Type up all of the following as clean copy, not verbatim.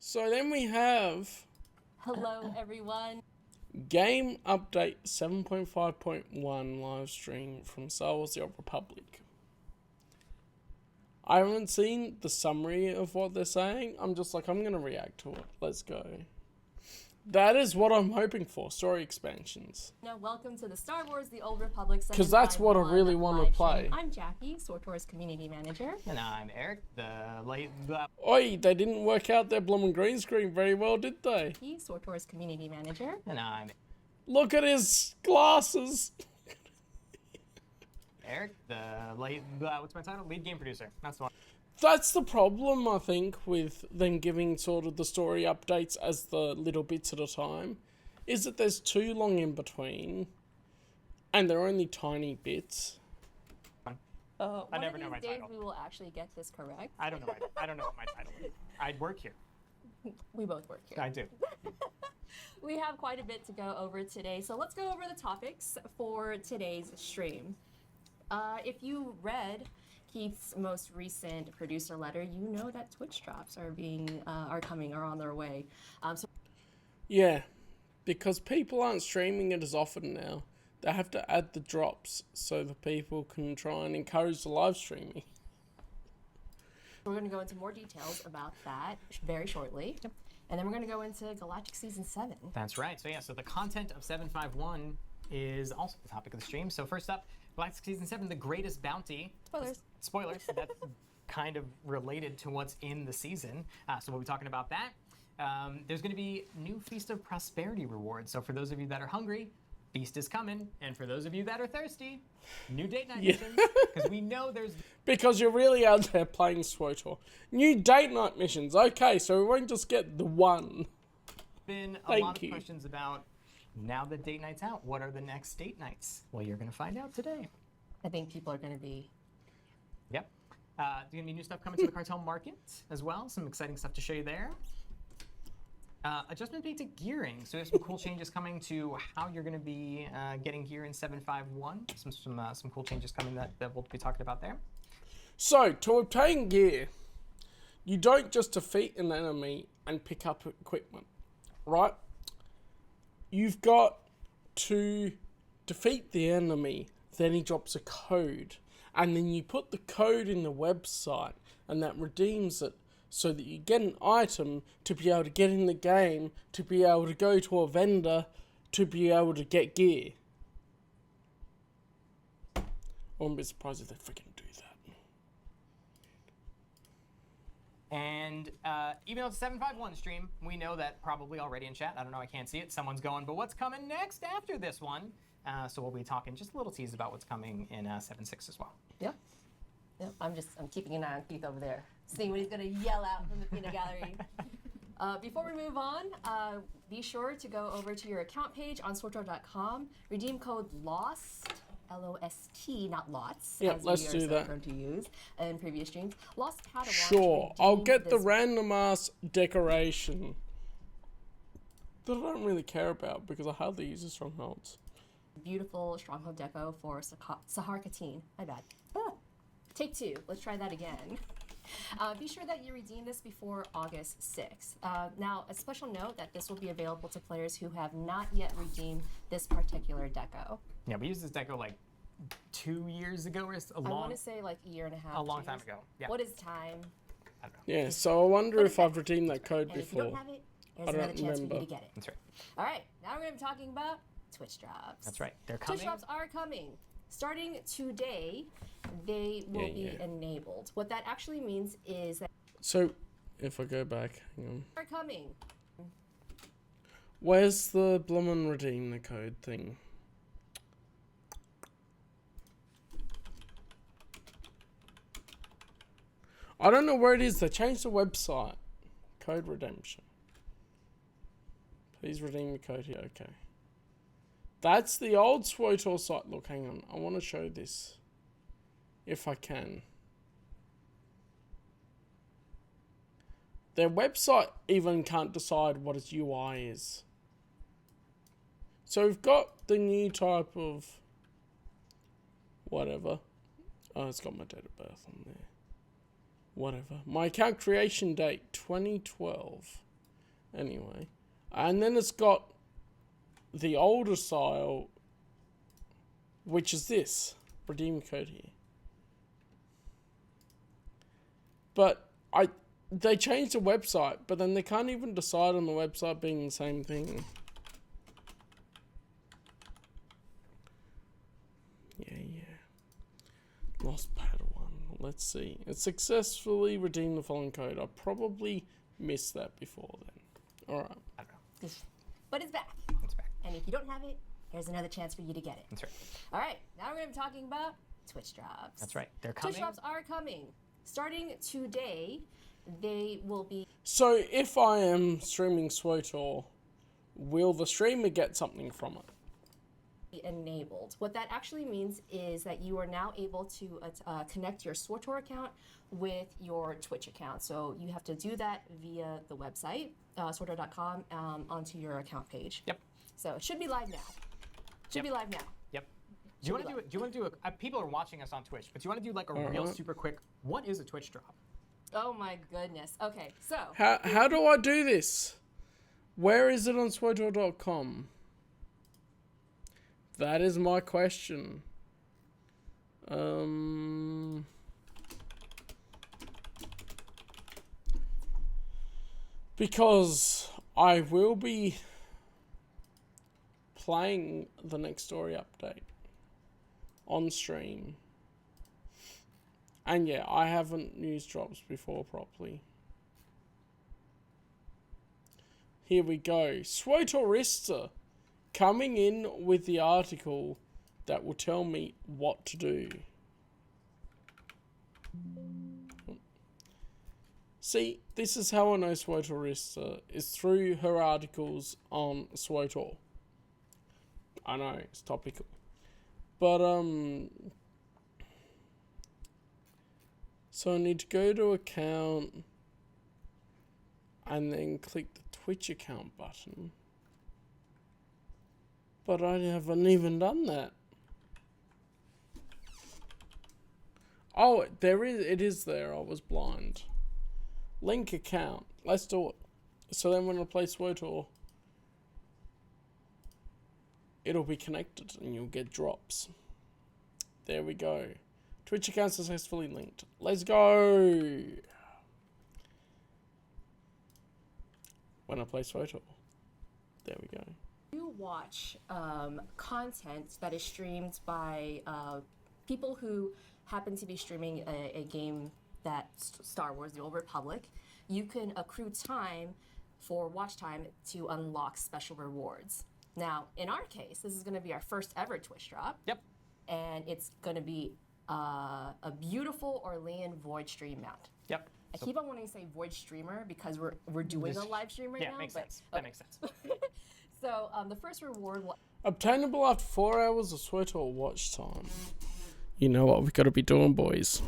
So then we have Hello, everyone. game update 7.5.1 live stream from SWtOR. I haven't seen the summary of what they're saying. I'm just like, I'm going to react to it. Let's go. That is what I'm hoping for, story expansions. Now, welcome to the Star Wars The Old Republic 7.5.1 Because that's what I really want to play. I'm Jackie, SWtOR's community manager. And I'm Eric, the late... Oi, they didn't work out their blooming green screen very well, did they? He's SWtOR's community manager. And I'm... Look at his glasses. Eric, the late... what's my title? Lead game producer. That's the one. That's the problem, I think, with them giving sort of the story updates as the little bits at a time, is that there's too long in between, and they're only tiny bits. I never know my One of these days title. we will actually get this correct. I don't know. I don't know what my title is. I work here. We both work here. I do. We have quite a bit to go over today, so let's go over the topics for today's stream. If you read Keith's most recent producer letter, you know that Twitch drops are on their way. Yeah, because people aren't streaming it as often now. They have to add the drops so that people can try and encourage the live streaming. We're going to go into more details about that very shortly. Yep. And then we're going to go into Galactic Season 7. That's right. So the content of 7.5.1 is also the topic of the stream. So first up, Galactic Season 7, the greatest bounty. Spoilers. Spoilers. That's kind of related to what's in the season. So we'll be talking about that. There's going to be new Feast of Prosperity rewards. So for those of you that are hungry, Feast is coming. And for those of you that are thirsty, new date night missions. Because we know there's... Because you're really out there playing SWtOR. New date night missions. Okay, so we won't just get the one. Been a lot of questions about, now that date night's out, what are the next date nights? Well, you're going to find out today. I think people are going to be... Yep. There's going to be new stuff coming to the cartel market as well. Some exciting stuff to show you there. Adjustment made to gearing. So we have some cool changes coming to how you're going to be getting gear in 7.5.1. Some cool changes coming that we'll be talking about there. So, to obtain gear, you don't just defeat an enemy and pick up equipment, right? You've got to defeat the enemy, then he drops a code, and then you put the code in the website, and that redeems it so that you get an item to be able to get in the game, to be able to go to a vendor, to be able to get gear. I wouldn't be surprised if they freaking do that. And even though it's a 7.5.1 stream, we know that probably already in chat. I don't know, I can't see it. Someone's going, but what's coming next after this one? So we'll be talking just a little tease about what's coming in 7.6 as well. Yep. I'm keeping an eye on Keith over there, seeing what he's going to yell out from the peanut gallery. Before we move on, be sure to go over to your account page on swtOR.com. Redeem code LOST, L-O-S-T, not LOTS. Yeah, as let's we do are so that. prone to use in previous streams. Lost Padawan. Sure, I'll get the random ass decoration that I don't really care about because I hardly use the strongholds. Beautiful stronghold deco for Sahar Katin. My bad. Take two. Let's try that again. Be sure that you redeem this before August 6th. Now, a special note that this will be available to players who have not yet redeemed this particular deco. Yeah, we used this deco like 2 years ago or I want to say like a year and a half. A long time ago. Yeah. What is time? I don't know. Yeah, so I wonder if I've redeemed that code And if you before. don't have it, there's I don't another chance for remember. you to get it. That's right. All right, now we're going to be talking about Twitch drops. That's right. They're coming. Twitch drops are coming. Starting today, they will be enabled. What that actually means is that So, if I go back, hang on. are coming. Where's the bloomin' redeem the code thing? I don't know where it is. They changed the website. Code redemption. Please redeem the code here. Okay. That's the old SWtOR site. Look, hang on. I want to show this. If I can. Their website even can't decide what its UI is. So we've got the new type of whatever. Oh, it's got my date of birth on there. Whatever. My account creation date, 2012. Anyway. And then it's got the older style, which is this. Redeem code here. But they changed the website, but then they can't even decide on the website being the same thing. Yeah. Lost Padawan. Let's see. It successfully redeemed the following code. I probably missed that before then. Alright. I don't know. But it's back. It's back. And if you don't have it, there's another chance for you to get it. That's right. All right, now we're going to be talking about Twitch drops. That's right. They're coming. Twitch drops are coming. Starting today, they will be... So if I am streaming SWtOR, will the streamer get something from it? enabled. What that actually means is that you are now able to connect your SWtOR account with your Twitch account. So you have to do that via the website, swtOR.com, onto your account page. Yep. So it should be live now. Should be live now. Yep. Do you want to do it? Do you want to do a? People are watching us on Twitch, but do you want to do like a real super quick? What is a Twitch drop? Oh my goodness. Okay, so how do I do this? Where is it on swtheoldrepublic.com? That is my question. Because I will be playing the next story update on stream. And yeah, I haven't used drops before properly. Here we go. SWtORista coming in with the article that will tell me what to do. See, this is how I know SWtORista is through her articles on SWtOR. I know, it's topical. But, so I need to go to account and then click the Twitch account button. But I haven't even done that. Oh, it is there. I was blind. Link account. Let's do it. So then when I play SWtOR, it'll be connected and you'll get drops. There we go. Twitch account successfully linked. Let's go. When I play SWtOR. There we go. you watch content that is streamed by people who happen to be streaming a game that's Star Wars: The Old Republic, you can accrue time for watch time to unlock special rewards. Now, in our case, this is going to be our first ever Twitch drop. Yep. And it's going to be a beautiful Orlean Void stream mount. Yep. I keep on wanting to say Void streamer because we're doing a live stream right now. Yeah, makes sense. Okay. That makes sense. So the first reward will Obtainable after 4 hours of SWtOR watch time. You know what we've got to be doing, boys.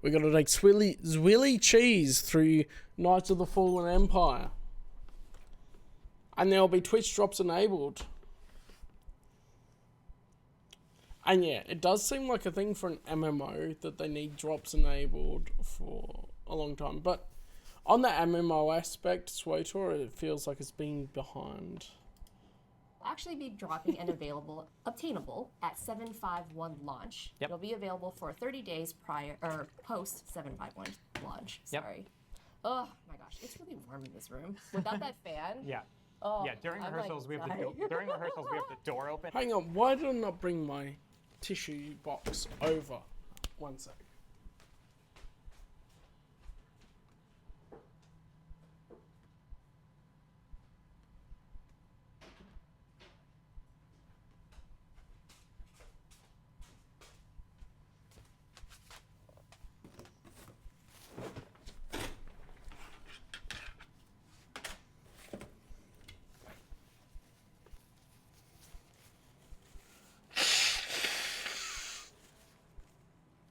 We've got to take Zwilly cheese through Knights of the Fallen Empire. And there'll be Twitch drops enabled. And yeah, it does seem like a thing for an MMO that they need drops enabled for a long time. But on the MMO aspect, SWtOR, it feels like it's been behind. actually be dropping and obtainable at 7.5.1 launch. Yep. It'll be available for 30 days prior or post 7.5.1 launch. Yep. Sorry. Oh my gosh, it's really warm in this room. Without that fan. Yeah. Oh, Yeah. During I'm rehearsals, we have dying. during rehearsals we have the door open. Hang on, why did I not bring my tissue box over? 1 sec.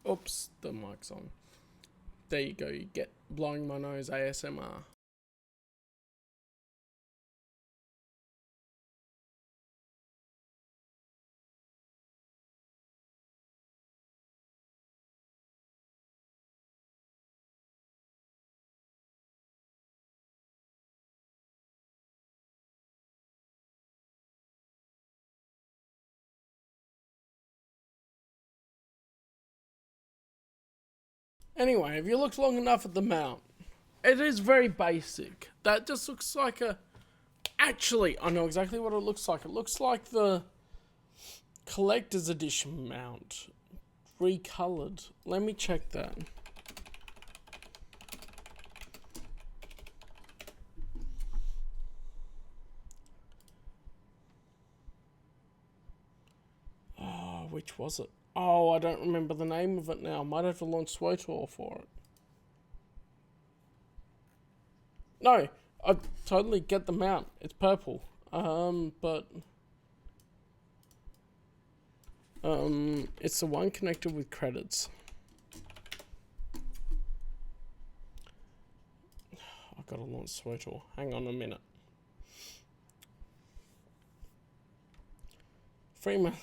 Oops, the mic's on. There you go, you get blowing my nose ASMR. Anyway, if you look long enough at the mount, it is very basic. That just looks like a... Actually, I know exactly what it looks like. It looks like the collector's edition mount. Recolored. Let me check that. Oh, which was it? Oh, I don't remember the name of it now. Might have to launch SWtOR for it. No, I totally get the mount. It's purple. But it's the one connected with credits. I've got to launch SWtOR. Hang on a minute. Freeman.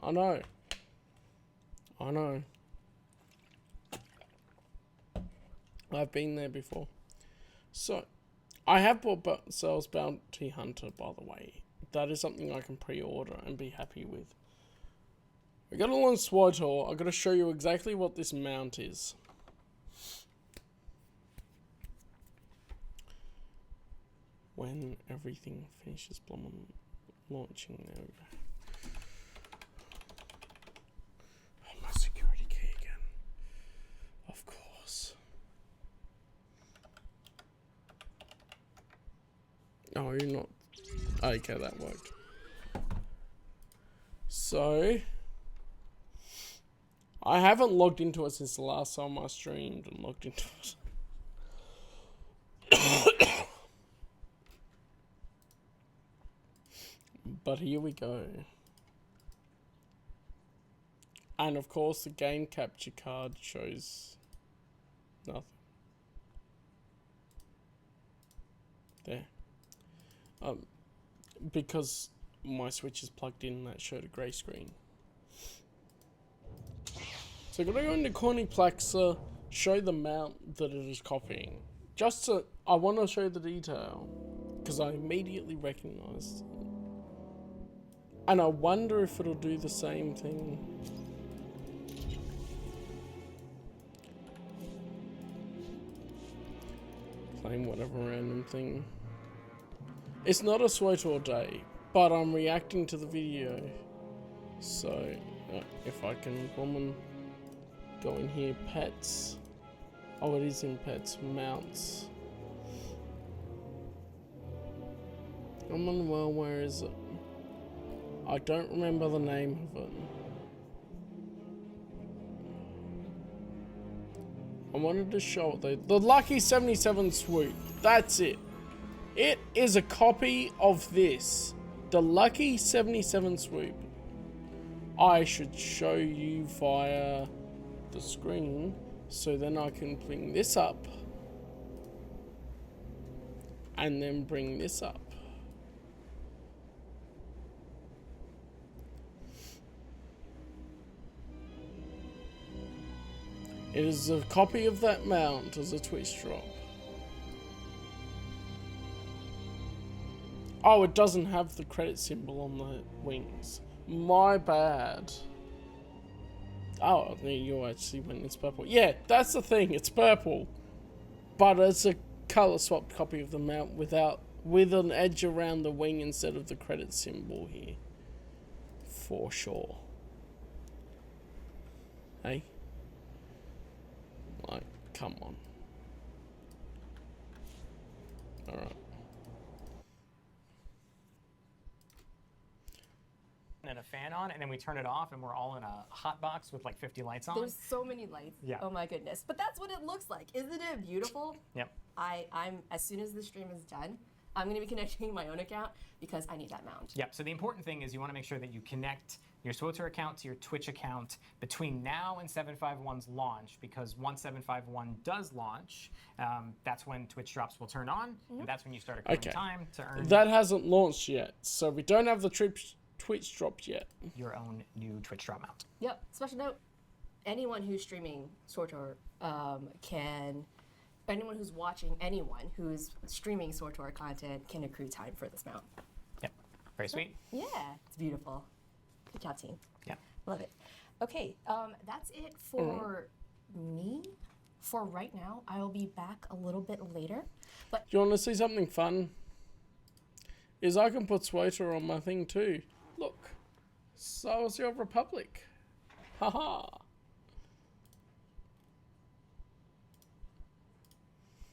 I know. I know. I've been there before. So, I have bought Sales Bounty Hunter, by the way. That is something I can pre-order and be happy with. We got to launch SWtOR. I've got to show you exactly what this mount is. When everything finishes launching, there we go. Oh, my security key again. Of course. Oh, you're not... Okay, that worked. So... I haven't logged into it since the last time I streamed and logged into it. But here we go. And of course the game capture card shows nothing. There. Because my Switch is plugged in, that showed a grey screen. So I'm going to go into Corniplexa, show the mount that it is copying. Just to, I want to show the detail, because I immediately recognised it. And I wonder if it'll do the same thing. Claim whatever random thing. It's not a SWtOR day, but I'm reacting to the video. So, if I can go in here, pets. Oh, it is in pets, mounts. Well, where is it? I don't remember the name of it. I wanted to show it though. The Lucky 77 Swoop. That's it. It is a copy of this. The Lucky 77 Swoop. I should show you via the screen so then I can bring this up. And then bring this up. It is a copy of that mount as a Twitch drop. Oh, it doesn't have the credit symbol on the wings. My bad. Oh, you actually went, it's purple. Yeah, that's the thing, it's purple. But it's a color swapped copy of the mount with an edge around the wing instead of the credit symbol here. For sure. Hey? Like, come on. Alright. And a fan on, and then we turn it off, and we're all in a hot box with like 50 lights on. There's so many lights. Yeah. Oh my goodness. But that's what it looks like. Isn't it beautiful? Yep. I'm as soon as the stream is done, I'm going to be connecting my own account because I need that mount. Yep. So the important thing is you want to make sure that you connect your SWtOR account to your Twitch account between now and 7.5.1's launch, because once 7.5.1 does launch, that's when Twitch drops will turn on, and that's when you start accruing time to earn That hasn't launched yet, so we don't have the Twitch dropped yet. your own new Twitch drop mount. Yep. Special note, anyone who's streaming SWtOR anyone who's watching anyone who's streaming SWtOR content can accrue time for this mount. Yep. Very sweet. Yeah, it's beautiful. Good job, team. Yeah. Love it. Okay, that's it for me for right now. I will be back a little bit later. But Do you want to see something fun? Is I can put SWtOR on my thing too. Look. SWtOR. Haha.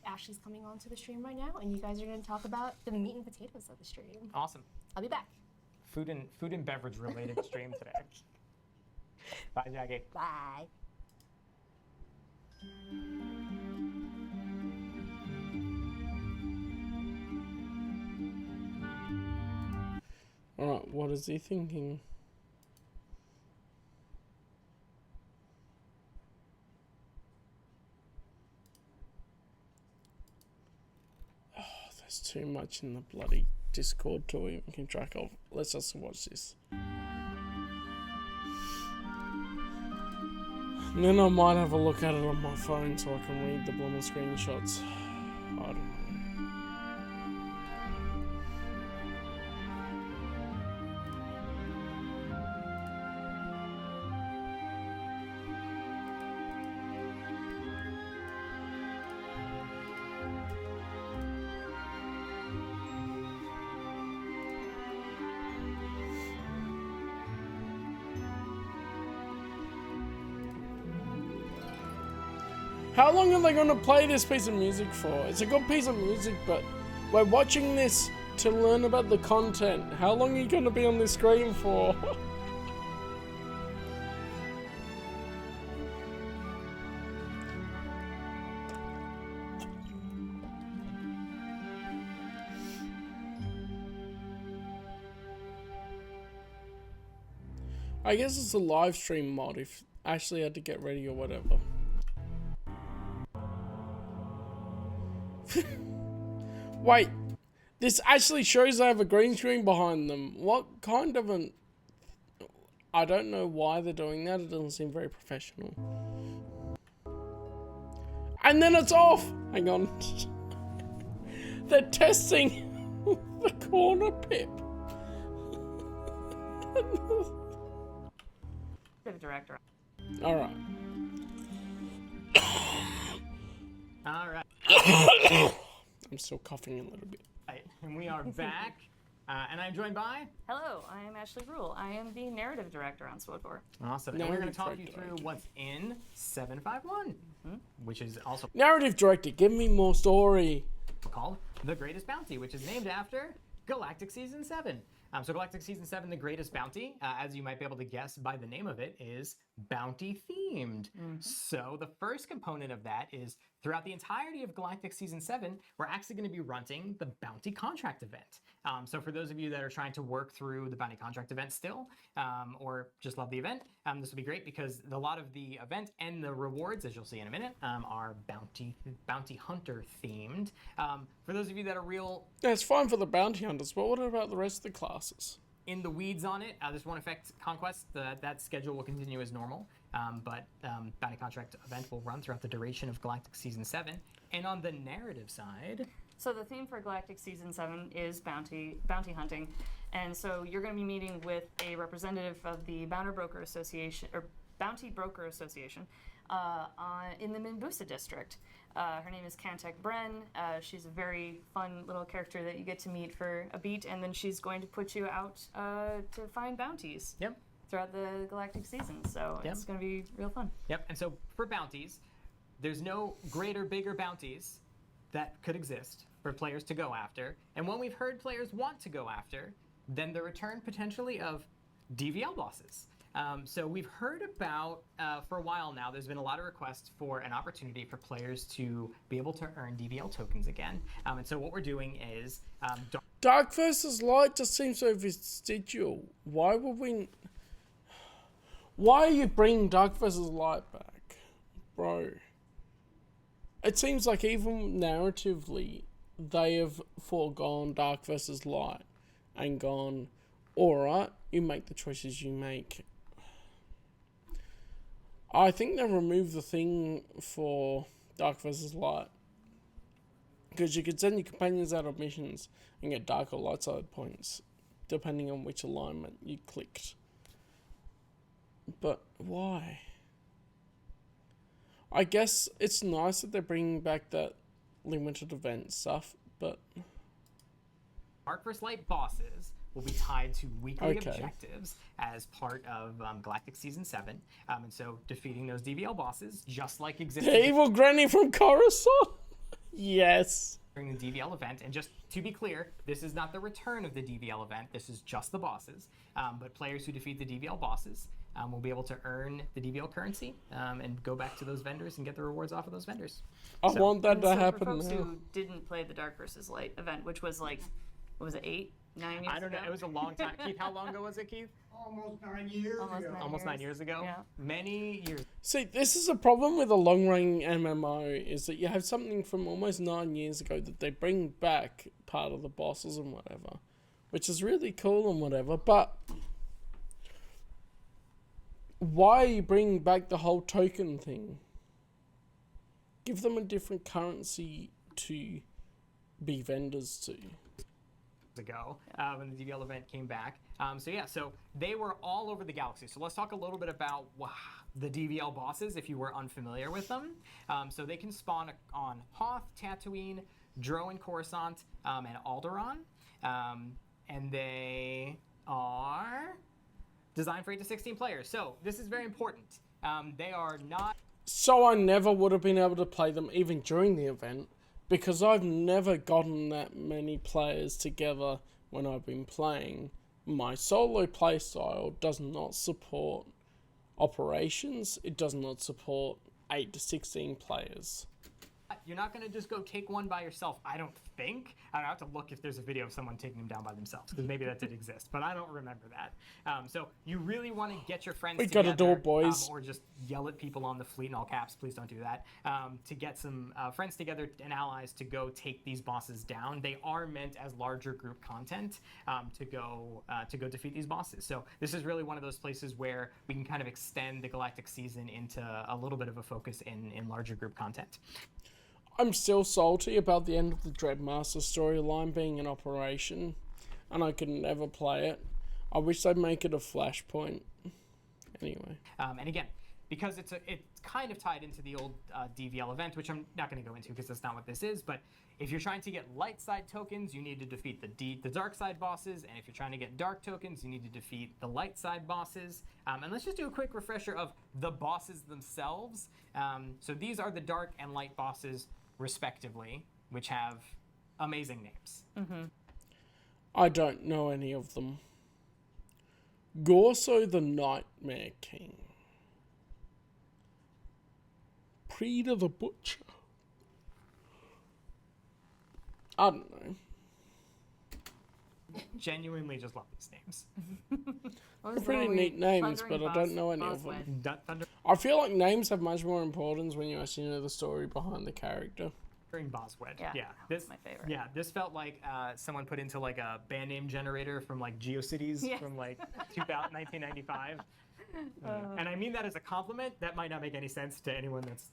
Ashley's coming onto the stream right now, and you guys are going to talk about the meat and potatoes of the stream. Awesome. I'll be back. Food and beverage related stream today. Bye, Jackie. Bye. Alright, what is he thinking? Oh, there's too much in the bloody Discord to even keep track of. Let's just watch this. And then I might have a look at it on my phone so I can read the blooming screenshots. I don't know. How long are they going to play this piece of music for? It's a good piece of music, but we're watching this to learn about the content. How long are you going to be on this screen for? I guess it's a live stream mod if Ashley had to get ready or whatever. Wait, this actually shows they have a green screen behind them. What kind of an... I don't know why they're doing that. It doesn't seem very professional. And then it's off! Hang on. They're testing the corner pip. Director. Alright. All right. I'm still coughing a little bit. Right, and we are back, and I'm joined by... Hello, I am Ashley Rule. I am the narrative director on SWtOR. Awesome. And we're going to talk you Narrative through director. what's in 7.5.1, which is also Narrative director, give me more story. called The Greatest Bounty, which is named after Galactic Season 7. So Galactic Season 7, The Greatest Bounty, as you might be able to guess by the name of it, is bounty themed. So the first component of that is throughout the entirety of Galactic Season 7, we're actually going to be running the bounty contract event. So for those of you that are trying to work through the bounty contract event still, or just love the event, this will be great because a lot of the event and the rewards, as you'll see in a minute, are bounty hunter themed. For those of you that are real That's fine for the bounty hunters, but what about the rest of the classes? in the weeds on it, this won't affect Conquest. That schedule will continue as normal, but bounty contract event will run throughout the duration of Galactic Season 7. And on the narrative side, So the theme for Galactic Season 7 is bounty hunting. And so you're going to be meeting with a representative of the Bounty Broker Association in the Minbusa district. Her name is Cantek Bren. She's a very fun little character that you get to meet for a beat, and then she's going to put you out to find bounties yep. throughout the Galactic season. So Yep. it's going to be real fun. Yep, and so for bounties, there's no greater, bigger bounties that could exist for players to go after. And one we've heard players want to go after, then the return potentially of DVL bosses. So we've heard about, for a while now, there's been a lot of requests for an opportunity for players to be able to earn DVL tokens again. And so what we're doing is... Dark versus light just seems so vestigial. Why would we... Why are you bringing dark versus light back? Bro. It seems like even narratively, they have foregone dark versus light and gone, alright, you make the choices you make. I think they removed the thing for dark versus light. Because you could send your companions out of missions and get dark or light side points, depending on which alignment you clicked. But why? I guess it's nice that they're bringing back that limited event stuff, but Dark vs. Light bosses will be tied to weekly Okay. objectives as part of Galactic Season 7. And so defeating those DVL bosses, just like existed the evil granny from Coruscant. Yes. during the DVL event. And just to be clear, this is not the return of the DVL event. This is just the bosses. But players who defeat the DVL bosses will be able to earn the DVL currency and go back to those vendors and get the rewards off of those vendors. I want that And to so for happen folks now. who didn't play the Dark versus Light event, which was like, what was it, 8, 9 years I don't know. ago? It was a long time. Keith, how long ago was it, Keith? Almost 9 years Almost ago. 9 Almost 9 years ago. Yeah. Many years. See, this is a problem with a long-running MMO, is that you have something from almost 9 years ago that they bring back part of the bosses and whatever, which is really cool and whatever, but why are you bringing back the whole token thing? Give them a different currency to be vendors to. Ago when the DVL event came back. So they were all over the galaxy. So let's talk a little bit about the DVL bosses if you were unfamiliar with them. So they can spawn on Hoth, Tatooine, Drow and Coruscant, and Alderaan. And they are designed for 8 to 16 players. So this is very important. They are not... So I never would have been able to play them even during the event, because I've never gotten that many players together when I've been playing. My solo playstyle does not support operations. It does not support 8 to 16 players. You're not going to just go take one by yourself, I don't think. I have to look if there's a video of someone taking them down by themselves, because maybe that did exist, but I don't remember that. So you really want to get your friends We together. got a door, boys. Or just yell at people on the fleet in all caps. Please don't do that. To get some friends together and allies to go take these bosses down. They are meant as larger group content to go defeat these bosses. So this is really one of those places where we can kind of extend the Galactic season into a little bit of a focus in larger group content. I'm still salty about the end of the Dreadmaster storyline being in operation, and I could never play it. I wish they'd make it a flashpoint. Anyway. And again, because it's kind of tied into the old DVL event, which I'm not going to go into because that's not what this is, but if you're trying to get light side tokens, you need to defeat the dark side bosses, and if you're trying to get dark tokens, you need to defeat the light side bosses. And let's just do a quick refresher of the bosses themselves. So these are the dark and light bosses, respectively, which have amazing names. Mm-hmm. I don't know any of them. Gorso the Nightmare King. Preda the Butcher. I don't know. Genuinely just love these names. What was the Pretty one neat we- names, Thundering but I don't know any of Bossway? them. Thunder I feel like names have much more importance when you actually know the story behind the character. Boswed. Yeah, This my favorite. Yeah, this felt like someone put into like a band name generator from like GeoCities Yeah. from like 1995. And I mean that as a compliment. That might not make any sense to anyone that's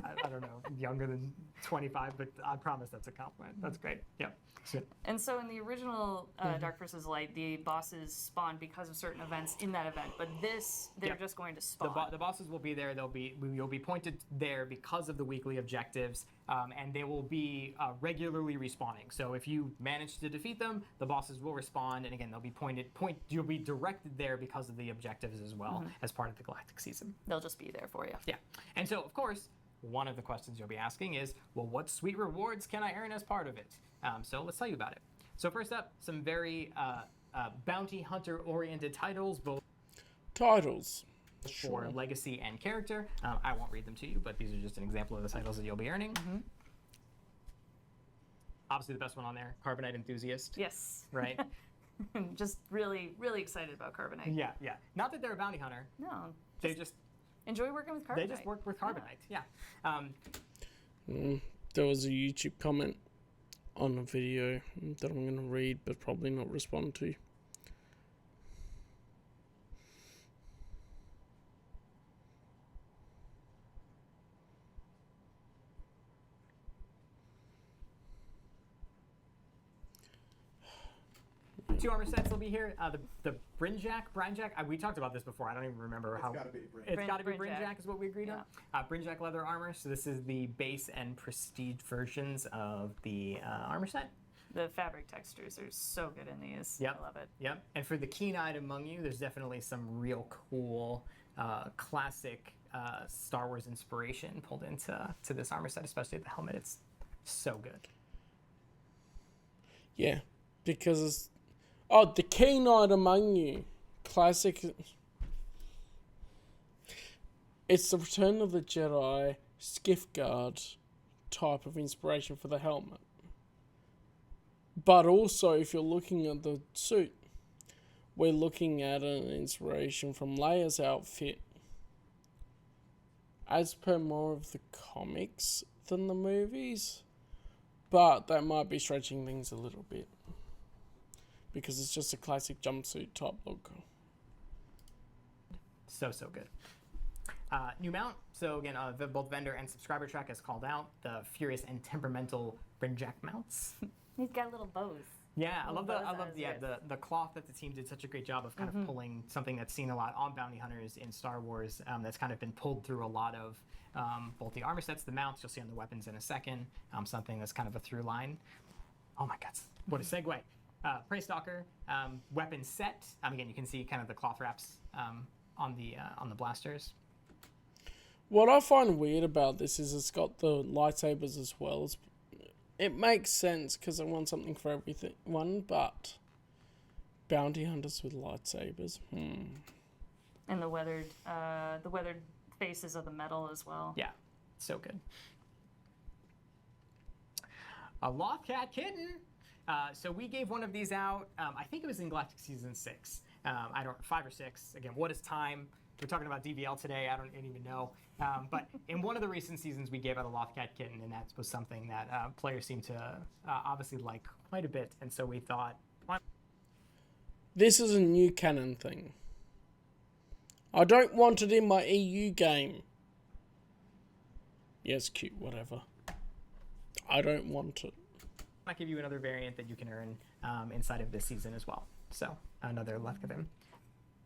I don't know, younger than 25, but I promise that's a compliment. That's great. Yep. So, And so in the original Dark vs. Light, the bosses spawn because of certain events in that event. But this, they're Yeah. just going to the, spawn. the bosses will be there. You'll be pointed there because of the weekly objectives, and they will be regularly respawning. So if you manage to defeat them, the bosses will respawn, and again, they'll be You'll be directed there because of the objectives as well as part of the Galactic season. They'll just be there for you. Yeah, and so of course, one of the questions you'll be asking is, well, what sweet rewards can I earn as part of it? So let's tell you about it. So first up, some very bounty hunter-oriented titles, both Titles. for legacy and character. I won't read them to you, but these are just an example of the titles that you'll be earning. Obviously, the best one on there, Carbonite Enthusiast. Yes. Right? Just really, really excited about Carbonite. Yeah, yeah. Not that they're a bounty hunter. No. They just Enjoy working with Carbonite. they just work with Carbonite. Yeah. There was a YouTube comment on a video that I'm going to read but probably not respond to. two armor sets will be here. The Brynjack, we talked about this before. I don't even remember how. It's got to be Brynjack. It's got to be Brynjack. Brynjack is what we agreed on. Brynjack leather armor. So this is the base and prestige versions of the armor set. The fabric textures are so good in these. Yep. I love it. Yep. And for the keen-eyed among you, there's definitely some real cool, classic Star Wars inspiration pulled into this armor set, especially the helmet. It's so good. Yeah, because the keen-eyed among you, classic. It's the Return of the Jedi skiff guard type of inspiration for the helmet. But also, if you're looking at the suit, we're looking at an inspiration from Leia's outfit, as per more of the comics than the movies. But that might be stretching things a little bit, because it's just a classic jumpsuit type look. So good. New mount. So again, both vendor and subscriber track has called out the furious and temperamental Brynjack mounts. He's got little bows. Yeah, I love bows on his wrist. the cloth that the team did such a great job of kind of pulling something that's seen a lot on bounty hunters in Star Wars. That's kind of been pulled through a lot of both the armor sets, the mounts. You'll see on the weapons in a second. Something that's kind of a through line. Oh my God, what a segue! Prey Stalker weapon set. Again, you can see kind of the cloth wraps on the blasters. What I find weird about this is it's got the lightsabers as well. It makes sense because I want something for everyone, but bounty hunters with lightsabers. And the weathered faces of the metal as well. Yeah, so good. A Lothcat Kitten. So we gave one of these out. I think it was in Galactic Season 6. 5 or 6. Again, what is time? We're talking about DVL today. I don't even know. But in one of the recent seasons, we gave out a Lothcat Kitten, and that was something that players seem to obviously like quite a bit. And so we thought, This is a new canon thing. I don't want it in my EU game. Yes, cute, whatever. I don't want it. I might give you another variant that you can earn inside of this season as well. So another left of him.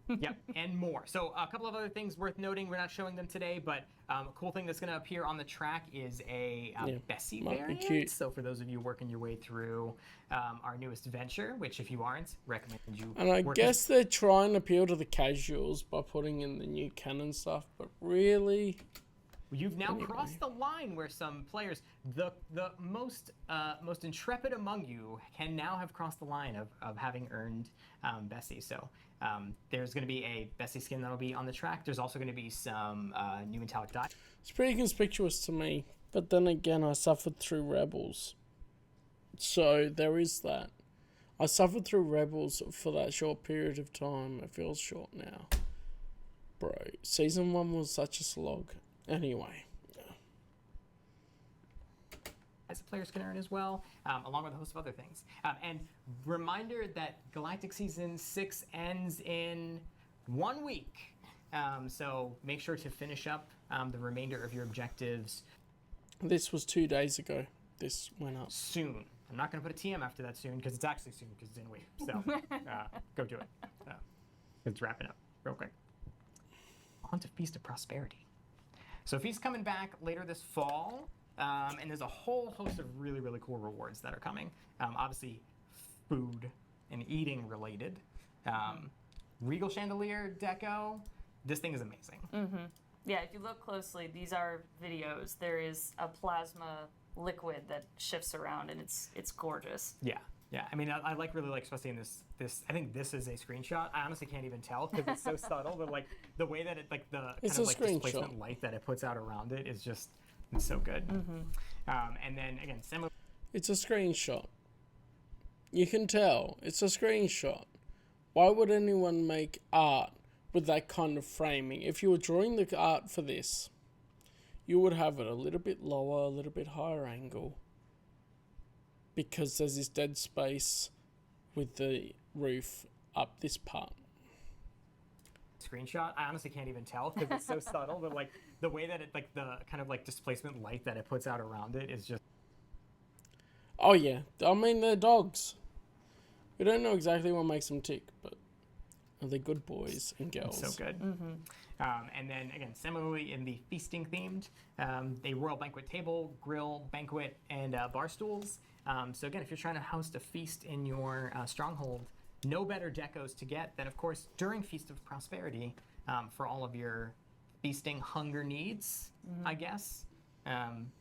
Yep, and more. So a couple of other things worth noting. We're not showing them today, but a cool thing that's going to appear on the track is a Bessie variant. Cute. So for those of you working your way through our newest venture, which if you aren't, recommend you. And I guess they're trying to appeal to the casuals by putting in the new canon stuff, but really... You've now crossed the line where some players, the most intrepid among you, can now have crossed the line of having earned Bessie. So there's going to be a Bessie skin that'll be on the track. There's also going to be some new metallic dye. It's pretty conspicuous to me, but then again, I suffered through Rebels. So there is that. I suffered through Rebels for that short period of time. It feels short now. Bro, Season 1 was such a slog. Anyway. As the players can earn as well, along with a host of other things. And reminder that Galactic Season 6 ends in 1 week. So make sure to finish up the remainder of your objectives. This was 2 days ago. This went up. Soon. I'm not going to put a TM after that soon, because it's actually soon, because it's in a week. So go do it. It's wrapping up real quick. On to Feast of Prosperity. So Feast coming back later this fall, and there's a whole host of really, really cool rewards that are coming. Obviously, food and eating related. Regal Chandelier Deco. This thing is amazing. Mm-hmm. Yeah, if you look closely, these are videos. There is a plasma liquid that shifts around, and it's gorgeous. Yeah. Yeah, I mean, I really like, especially in this. I think this is a screenshot. I honestly can't even tell because it's so subtle, but like the way that it, like the kind of like displacement light that it puts out around it is just so good. Mm-hmm. And then again, similar. It's a screenshot. You can tell it's a screenshot. Why would anyone make art with that kind of framing? If you were drawing the art for this, you would have it a little bit lower, a little bit higher angle. Because there's this dead space with the roof up this part. Screenshot. I honestly can't even tell because it's so subtle, but like the way that it, like the kind of like displacement light that it puts out around it is just. Oh yeah, I mean they're dogs. We don't know exactly what makes them tick, but are they good boys and girls? So good. And then again, similarly in the feasting themed, a royal banquet table, grill, banquet, and bar stools. So again, if you're trying to host a feast in your stronghold, no better decos to get than, of course, during Feast of Prosperity for all of your feasting hunger needs, I guess.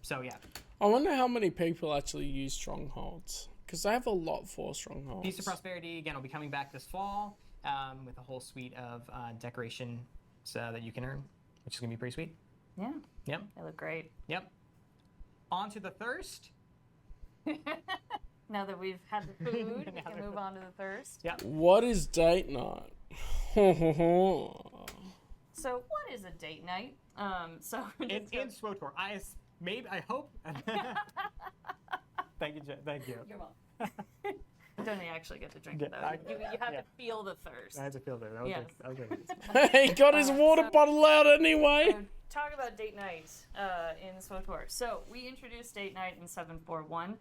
So yeah. I wonder how many people actually use strongholds, because I have a lot for strongholds. Feast of Prosperity, again, will be coming back this fall with a whole suite of decoration that you can earn, which is going to be pretty sweet. Yeah. Yep. They look great. Yep. On to the thirst. Now that we've had the food, we can move on to the thirst. Yep. What is date night? So what is a date night? In SWtOR, I hope. Thank you, Thank you. You're welcome. You don't actually get to drink it, Yeah, though. You have to feel the thirst. I had to feel that. Yes. He got his water bottle out anyway. So, talk about date night in SWtOR. So we introduced date night in 7.4.1.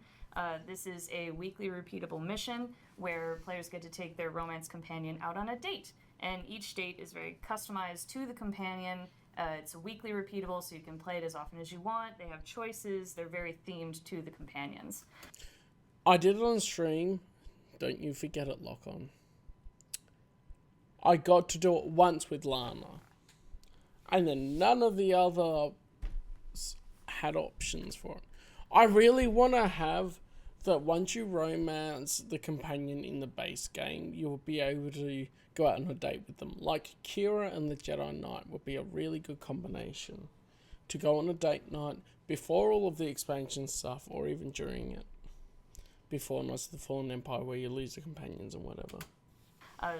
This is a weekly repeatable mission where players get to take their romance companion out on a date. And each date is very customized to the companion. It's weekly repeatable, so you can play it as often as you want. They have choices. They're very themed to the companions. I did it on stream. Don't you forget it, Lock On. I got to do it once with Lana. And then none of the others had options for it. I really want to have that once you romance the companion in the base game, you'll be able to go out on a date with them. Like Kira and the Jedi Knight would be a really good combination to go on a date night before all of the expansion stuff, or even during it. Before Knights of the Fallen Empire, where you lose the companions and whatever.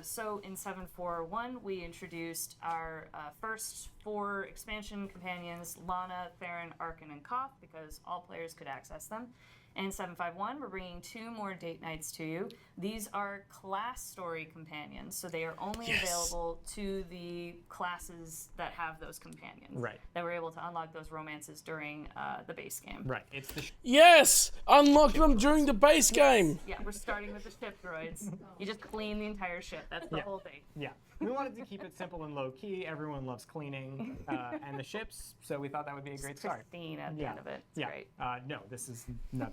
So in 7.4.1, we introduced our first 4 expansion companions, Lana, Theron, Arkin, and Koth, because all players could access them. And in 7.5.1, we're bringing 2 more date nights to you. These are class story companions, so they are only available to the classes that have those companions. Right. That we're able to unlock those romances during the base game. Right. It's the Yes! Unlock them during the base game! Yeah, we're starting with the ship droids. You just clean the entire ship. That's the whole thing. Yeah. We wanted to keep it simple and low key. Everyone loves cleaning and the ships, so we thought that would be a great start. Pristine at the end of it. It's great. No, that's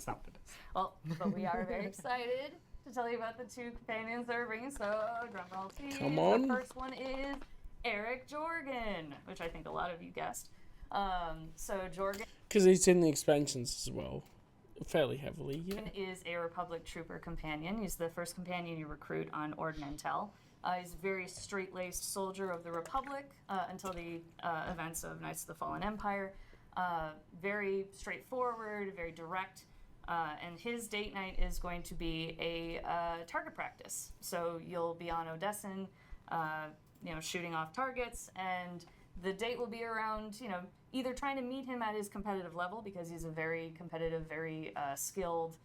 not what it is. Well, but we are very excited to tell you about the 2 companions that we're bringing. So, drum roll, please. Come on. The first one is Eric Jorgen, which I think a lot of you guessed. So Jorgen Because he's in the expansions as well. Fairly heavily, yeah. is a Republic Trooper companion. He's the first companion you recruit on Ord Mantell. He's a very straight-laced soldier of the Republic until the events of Knights of the Fallen Empire. Very straightforward, very direct. And his date night is going to be a target practice. So you'll be on Odessen, shooting off targets, and the date will be around, either trying to meet him at his competitive level, because he's a very competitive, very skilled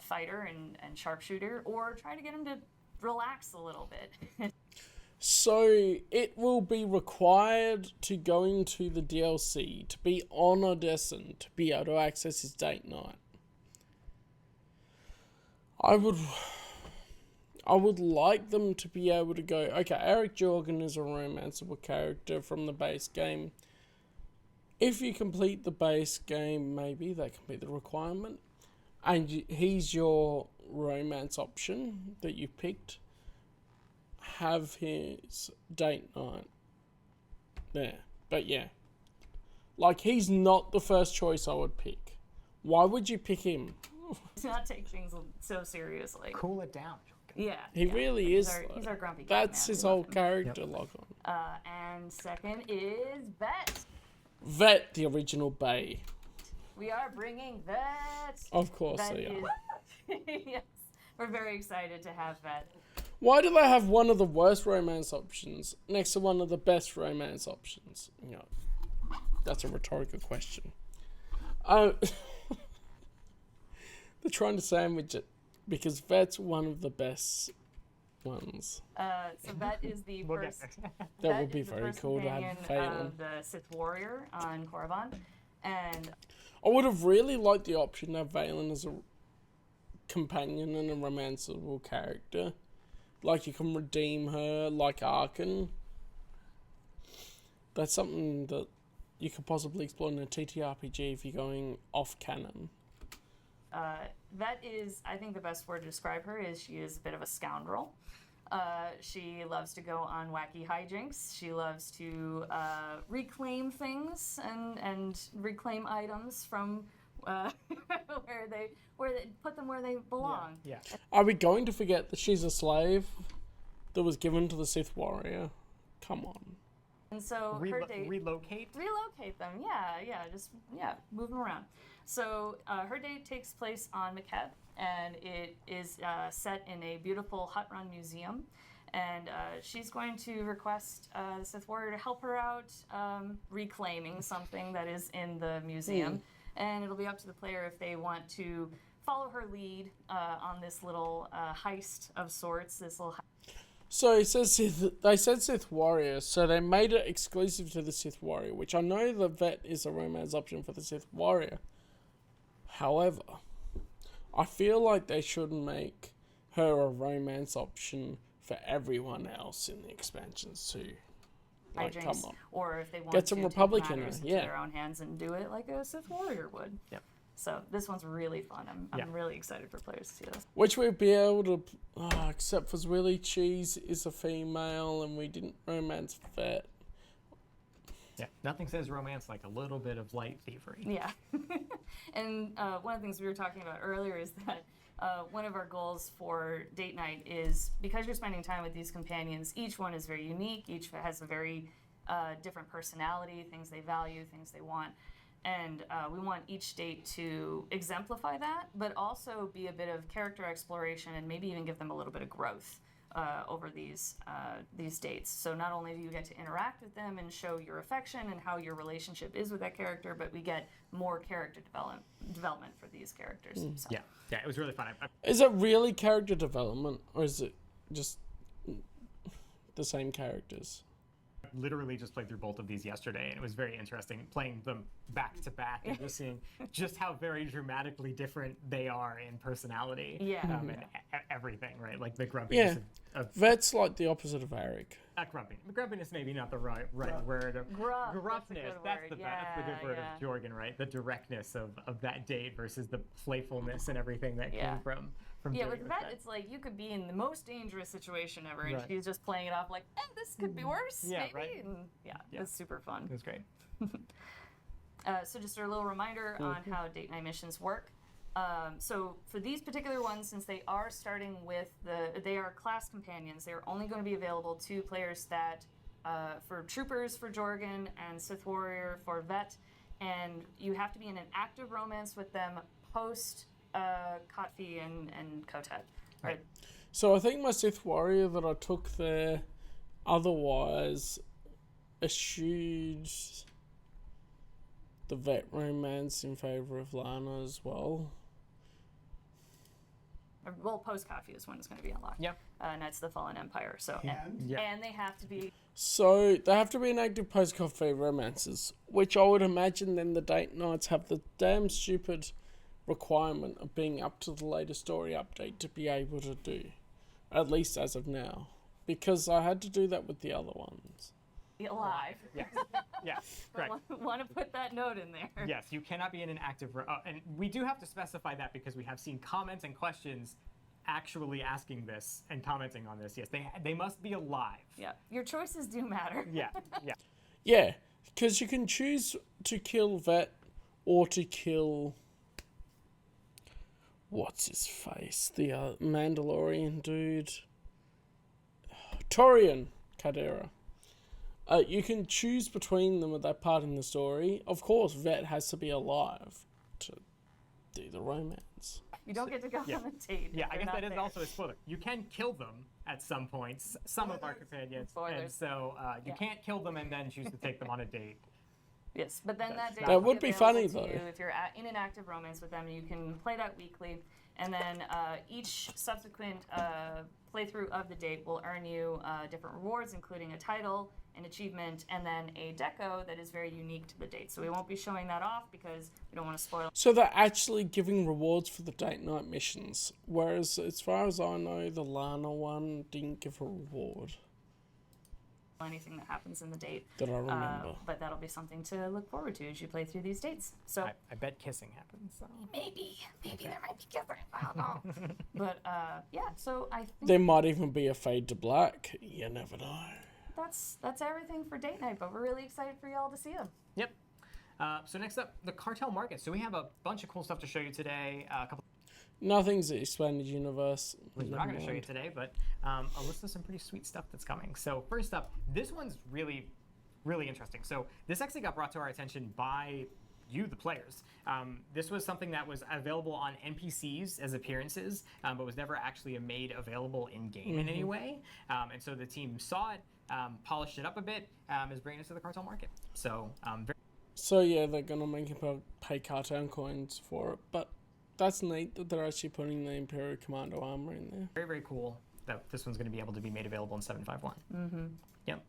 fighter and sharpshooter, or try to get him to relax a little bit. So it will be required to go into the DLC to be on Odessen to be able to access his date night. I would like them to be able to go, okay, Eric Jorgen is a romanceable character from the base game. If you complete the base game, maybe that can be the requirement. And he's your romance option that you picked. Have his date night there. But yeah. Like, he's not the first choice I would pick. Why would you pick him? Do not take things so seriously. Cool it down. Yeah. He really is. He's our grumpy cat That's man. his We love whole him. character lock on. And second is Vet. Vet, the original Bay. We are bringing Vet. Of course Vet they are. yes. We're very excited to have Vet. Why do they have one of the worst romance options next to one of the best romance options? That's a rhetorical question. They're trying to sandwich it because Vet's one of the best ones. So Vet is the We'll first. get there. That Vet would be is the very first cool to have companion Phelan. of the Sith warrior on Korriban, and I would have really liked the option to have Valen as a companion and a romanceable character. Like, you can redeem her like Arkan. That's something that you could possibly explore in a TTRPG if you're going off canon. That is, I think the best word to describe her is she is a bit of a scoundrel. She loves to go on wacky hijinks. She loves to reclaim things and reclaim items from where they put them where they belong. Yeah. Are we going to forget that she's a slave that was given to the Sith warrior? Come on. And so her date relocate them. Just move them around. So her date takes place on Makeb, and it is set in a beautiful hut-run museum. And she's going to request the Sith warrior to help her out reclaiming something that is in the museum. And it'll be up to the player if they want to follow her lead on this little heist of sorts. So it says they said Sith warrior, so they made it exclusive to the Sith warrior, which I know the vet is a romance option for the Sith warrior. However, I feel like they should make her a romance option for everyone else in the expansions too. Like, hijinks, come on. or if they want Get some to Republic take in matters her, into yeah. their own hands and do it like a Sith warrior would. Yep. So this one's really fun. I'm really excited for players to see this. Which we'd be able to, except for Willy Cheese is a female and we didn't romance vet. Yeah, nothing says romance like a little bit of light thievery. Yeah. And one of the things we were talking about earlier is that one of our goals for date night is, because you're spending time with these companions, each one is very unique, each has a very different personality, things they value, things they want. And we want each date to exemplify that, but also be a bit of character exploration and maybe even give them a little bit of growth over these dates. So not only do you get to interact with them and show your affection and how your relationship is with that character, but we get more character development for these characters. So. Yeah, it was really fun. Is it really character development or is it just the same characters? Literally just played through both of these yesterday, and it was very interesting playing them back to back and just seeing just how very dramatically different they are in personality. Yeah. And everything, right? Like the grumpiness of Vet's like the opposite of Eric. grumpiness maybe not the right word. Gruffness. That's the good word of Jorgen, right? The directness of that date versus the playfulness and everything that came from with Vet, it's like you could be in the most dangerous situation ever, and she's just playing it off like, this could be worse, maybe. Right. And it was super fun. It was great. So just a little reminder on how date night missions work. So for these particular ones, since they are starting with they are class companions, they're only going to be available to players that, for troopers for Jorgen and Sith Warrior for Vet, and you have to be in an active romance with them post Kotfi and Kotet. Right. So I think my Sith warrior that I took there otherwise eschewed the vet romance in favour of Lana as well. Well, post Kotfi is when it's going to be unlocked. Yep. Knights of the Fallen Empire. So and they have to be. So they have to be an active post-Kotfi romances, which I would imagine then the date nights have the damn stupid requirement of being up to the latest story update to be able to do, at least as of now, because I had to do that with the other ones. Be alive. Yes, correct. Want to put that note in there. Yes, you cannot be in an active... and we do have to specify that because we have seen comments and questions actually asking this and commenting on this. Yes, they must be alive. Yeah, your choices do matter. Yeah, because you can choose to kill Vet or to kill... What's his face? The Mandalorian dude. Torian Cadera. You can choose between them at that part in the story. Of course, Vet has to be alive to do the romance. You don't get to go on a date. Yeah, I guess that is also a spoiler. You can kill them at some points, some of our companions, and so you can't kill them and then choose to take them on a date. Yes, but then that date That would be funny, available to though. you if you're in an active romance with them. You can play that weekly, And then each subsequent playthrough of the date will earn you different rewards, including a title, an achievement, and then a deco that is very unique to the date. So we won't be showing that off because we don't want to spoil So they're actually giving rewards for the date night missions, whereas as far as I know, the Lana one didn't give a reward anything that happens in the date. that I remember. But that'll be something to look forward to as you play through these dates. So I bet kissing happens. So. maybe there might be kissing. I don't know. But yeah, so I think There might even be a fade to black. You never know. that's everything for date night. But we're really excited for y'all to see them. Yep. So next up, the cartel market. So we have a bunch of cool stuff to show you today. A couple. Nothing's expanded universe. We're not going to show you today, but a list of some pretty sweet stuff that's coming. So first up, this one's really, really interesting. So this actually got brought to our attention by you, the players. This was something that was available on NPCs as appearances, but was never actually made available in-game in any way. And so the team saw it, polished it up a bit, is bringing it to the cartel market. So So yeah, they're gonna make you pay cartel coins for it, but that's neat that they're actually putting the Imperial Commando armor in there. very, very cool that this one's going to be able to be made available in 7.5.1. Yep.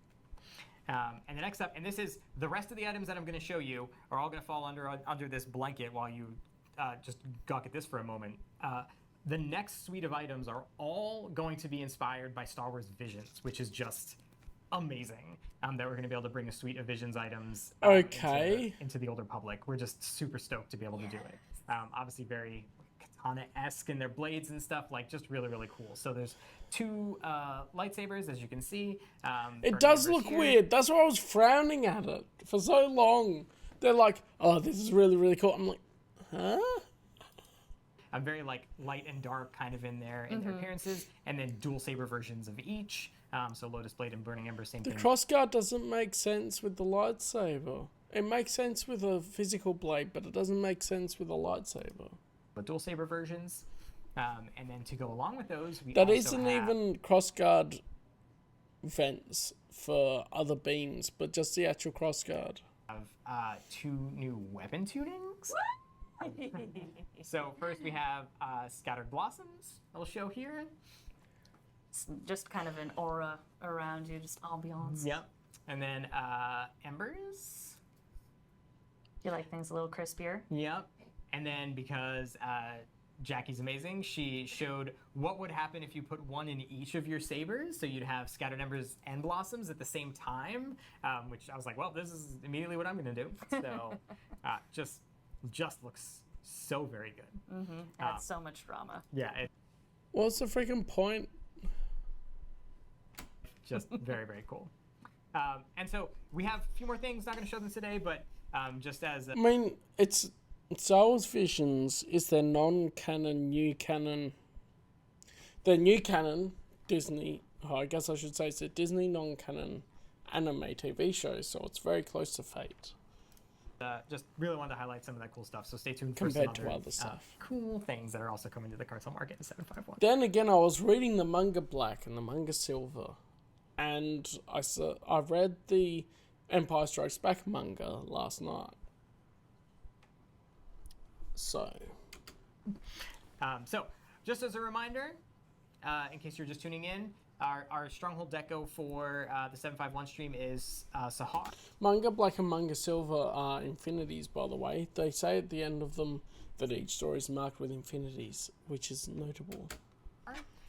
And the next up, and this is the rest of the items that I'm going to show you are all going to fall under this blanket while you just gawk at this for a moment. The next suite of items are all going to be inspired by Star Wars Visions, which is just amazing. That we're going to be able to bring a suite of Visions items into the Old Republic. We're just super stoked to be able to do it. Obviously very Katana-esque in their blades and stuff, like just really, really cool. So there's two lightsabers, as you can see. It does look weird. That's why I was frowning at it for so long. They're like, oh, this is really, really cool. I'm like, huh? I'm very like light and dark kind of in their appearances, and then dual saber versions of each. So Lotus Blade and Burning Ember, same The thing. crossguard doesn't make sense with the lightsaber. It makes sense with a physical blade, but it doesn't make sense with a lightsaber. The dual saber versions, and then to go along with those, we That also isn't have, even crossguard vents for other beams, but just the actual crossguard. two new weapon tunings. So first we have Scattered Blossoms. I'll show here. It's just kind of an aura around you, just ambiance. Yep. And then Embers. You like things a little crispier? Yep. And then because Jackie's amazing, she showed what would happen if you put one in each of your sabers. So you'd have Scattered Embers and Blossoms at the same time, which I was like, well, this is immediately what I'm going to do. So just looks so very good. Adds so much drama. Yeah. What's the freaking point? Just very, very cool. And so we have a few more things. Not going to show them today, but just as I mean, it's Star Wars Visions is their non-canon, new canon. Their new canon Disney. Oh, I guess I should say it's a Disney non-canon anime TV show, so it's very close to Fate just really wanted to highlight some of that cool stuff. So stay tuned for compared some to other stuff. cool things that are also coming to the cartel market in 7.5.1. Then again, I was reading the manga Black and the manga Silver, and I read the Empire Strikes Back manga last night. So Just as a reminder, in case you're just tuning in, our Stronghold deco for the 7.5.1 stream is SWtOR. manga Black and manga Silver are infinities, by the way. They say at the end of them that each story is marked with infinities, which is notable.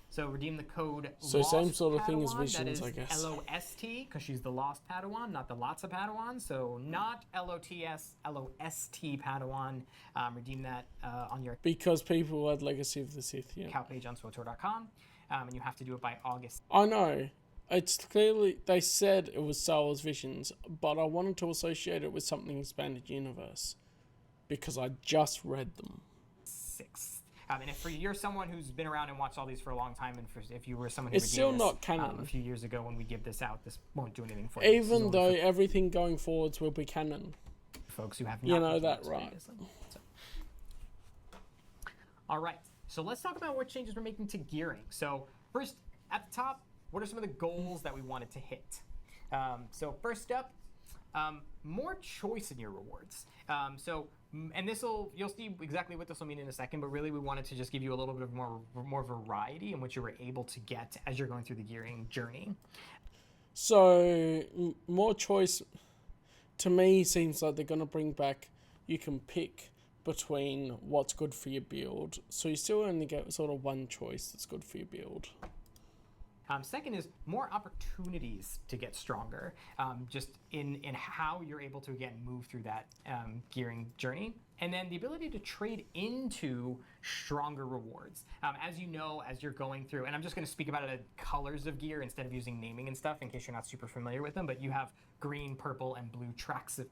So redeem the code So Lost same sort of thing as Padawan. Visions, That I is guess. LOST, because she's the Lost Padawan, not the Lots of Padawan. So not LOTS, LOST Padawan. Redeem that on your Because people had Legacy of the Sith, yeah. account page on swtheoldrepublic.com. And you have to do it by August. I know. It's clearly, they said it was Star Wars Visions, but I wanted to associate it with something expanded universe. Because I just read them. 6th. And if you're someone who's been around and watched all these for a long time, and if you were someone who It's still redeemed not this, canon. a few years ago when we give this out, this won't do anything for you. This is Even only though everything going forwards will be canon. for folks who have not You know redeemed that, this right. previously. So. All right, so let's talk about what changes we're making to gearing. So first, at the top, what are some of the goals that we wanted to hit? So first up, more choice in your rewards. So And you'll see exactly what this will mean in a second, but really we wanted to just give you a little bit of more variety in what you were able to get as you're going through the gearing journey. So, more choice, to me, seems like they're going to bring back, you can pick between what's good for your build. So you still only get sort of one choice that's good for your build. Second is more opportunities to get stronger, just in how you're able to, again, move through that gearing journey. And then the ability to trade into stronger rewards. As you know, as you're going through, and I'm just going to speak about it as colors of gear instead of using naming and stuff in case you're not super familiar with them, but you have green, purple, and blue tracks of,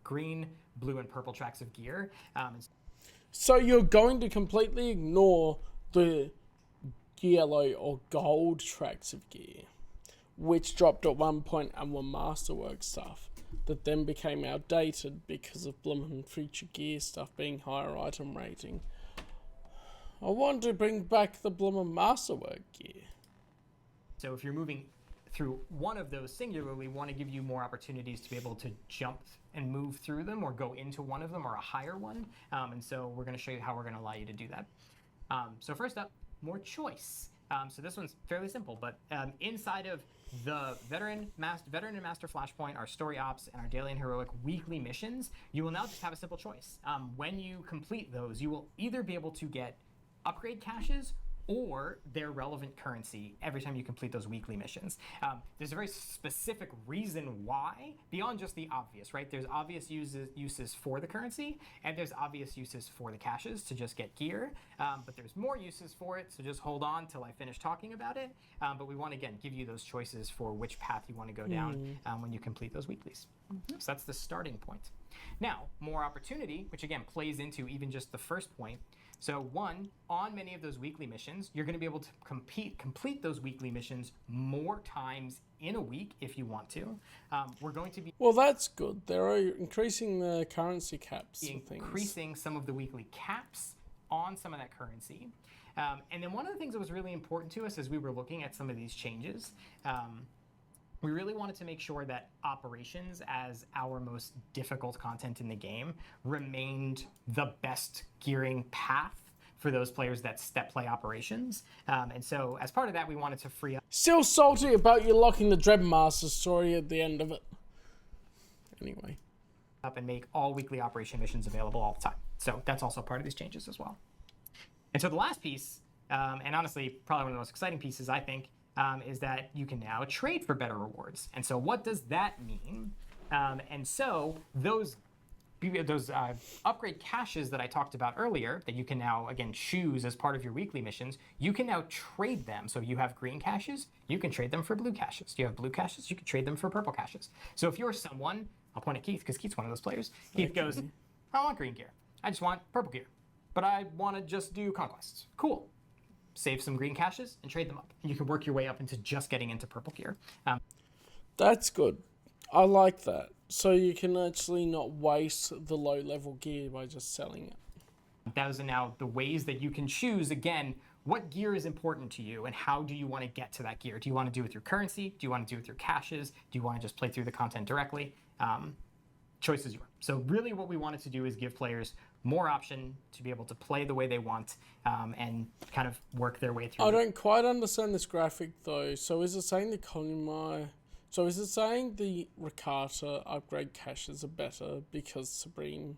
green, blue, and purple tracks of gear. So you're going to completely ignore the yellow or gold tracks of gear, which dropped at one point and were masterwork stuff that then became outdated because of bloomin' future gear stuff being higher item rating. I want to bring back the bloomin' masterwork gear. So if you're moving through one of those singularly, we want to give you more opportunities to be able to jump and move through them or go into one of them or a higher one. And so we're going to show you how we're going to allow you to do that. So first up, more choice. So this one's fairly simple, but inside of the Veteran and Master Flashpoint, our Story Ops, and our Daily and Heroic weekly missions, you will now just have a simple choice. When you complete those, you will either be able to get upgrade caches or their relevant currency every time you complete those weekly missions. There's a very specific reason why, beyond just the obvious, right? There's obvious uses for the currency, and there's obvious uses for the caches to just get gear, but there's more uses for it, so just hold on till I finish talking about it. But we want to, again, give you those choices for which path you want to go down when you complete those weeklies. So that's the starting point. Now, more opportunity, which again plays into even just the first point. So one, on many of those weekly missions, you're going to be able to complete those weekly missions more times in a week if you want to. We're going to be... Well, that's good. They're increasing the currency caps and things. Increasing some of the weekly caps on some of that currency. And then one of the things that was really important to us as we were looking at some of these changes, we really wanted to make sure that operations, as our most difficult content in the game, remained the best gearing path for those players that play operations. And so as part of that, we wanted to free up... Still salty about you locking the Dreadmaster story at the end of it. Anyway. Up and make all weekly operation missions available all the time. So that's also part of these changes as well. And so the last piece, and honestly, probably one of the most exciting pieces, I think, is that you can now trade for better rewards. And so what does that mean? And so those upgrade caches that I talked about earlier that you can now, again, choose as part of your weekly missions, you can now trade them. So you have green caches, you can trade them for blue caches. You have blue caches, you can trade them for purple caches. So if you're someone, I'll point at Keith because Keith's one of those players. Keith goes, I don't want green gear. I just want purple gear. But I want to just do conquests. Cool. Save some green caches and trade them up. And you can work your way up into just getting into purple gear. That's good. I like that. So you can actually not waste the low-level gear by just selling it. Those are now the ways that you can choose, again, what gear is important to you and how do you want to get to that gear? Do you want to do it with your currency? Do you want to do it with your caches? Do you want to just play through the content directly? Choice is yours. So really what we wanted to do is give players more option to be able to play the way they want and kind of work their way through. I don't quite understand this graphic though. So is it saying the Callum? So is it saying the Rakata upgrade caches are better because Sabrine,